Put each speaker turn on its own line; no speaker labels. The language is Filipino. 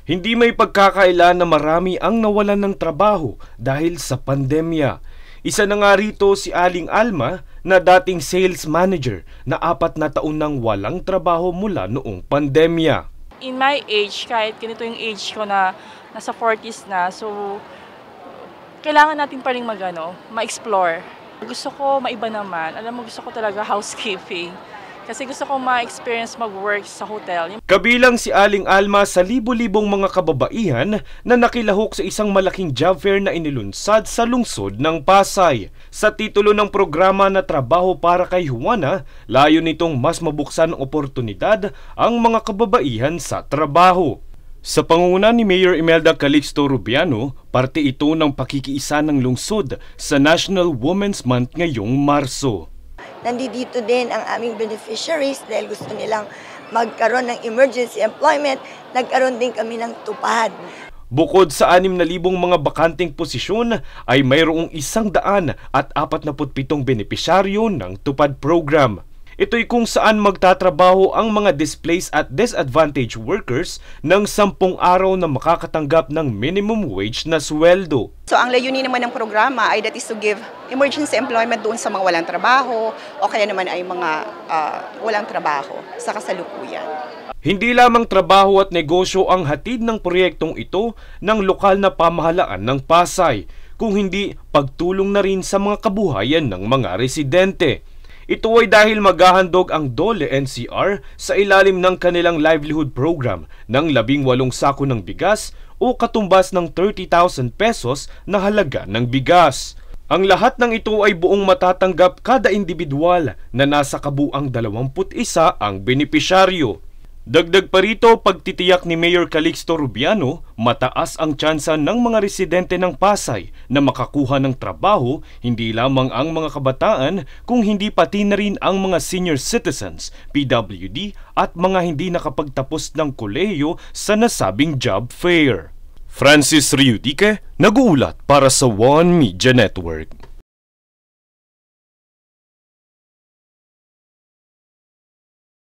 Hindi may pagkakaila na marami ang nawalan ng trabaho dahil sa pandemya. Isa na nga rito si Aling Alma na dating sales manager na 4 na taon nang walang trabaho mula noong pandemya.
In my age, kahit ganito yung age ko na nasa 40s na, so kailangan natin pa rin ma-explore. Gusto ko maiba naman. Alam mo, gusto ko talaga housekeeping. Kasi gusto ko ma-experience mag-work sa hotel.
Kabilang si Aling Alma sa libo-libong mga kababaihan na nakilahok sa isang malaking job fair na inilunsad sa lungsod ng Pasay. Sa titulo ng programa na Trabaho para kay Juana, layo nitong mas mabuksan ng oportunidad ang mga kababaihan sa trabaho. Sa pangunguna ni Mayor Imelda Calixto Rubiano, parte ito ng pakikiisa ng lungsod sa National Women's Month ngayong Marso.
Nandito din ang aming beneficiaries dahil gusto nilang magkaroon ng emergency employment, nagkaroon din kami ng tupad.
Bukod sa 6,000 mga bakanting posisyon ay mayroong 147 benepisyaryo ng tupad program. Ito'y kung saan magtatrabaho ang mga displaced at disadvantaged workers ng 10 araw na makakatanggap ng minimum wage na sweldo.
So ang layunin naman ng programa ay that is to give emergency employment doon sa mga walang trabaho o kaya naman ay mga walang trabaho sa kasalukuyan.
Hindi lamang trabaho at negosyo ang hatid ng proyektong ito ng lokal na pamahalaan ng Pasay, kung hindi pagtulong na rin sa mga kabuhayan ng mga residente. Ito ay dahil maghahandog ang DOLE NCR sa ilalim ng kanilang livelihood program ng 18 sako ng bigas o katumbas ng 30,000 pesos na halaga ng bigas. Ang lahat ng ito ay buong matatanggap kada individual na nasa kabuang 21 ang benepisyaryo. Dagdag pa rito, pagtitiyak ni Mayor Calixto Rubiano, mataas ang tsansa ng mga residente ng Pasay na makakuha ng trabaho, hindi lamang ang mga kabataan, kung hindi pati na rin ang mga senior citizens, PWD at mga hindi nakapagtapos ng kolehiyo sa nasabing job fair. Francis Riudique, nag-uulat para sa One Media Network.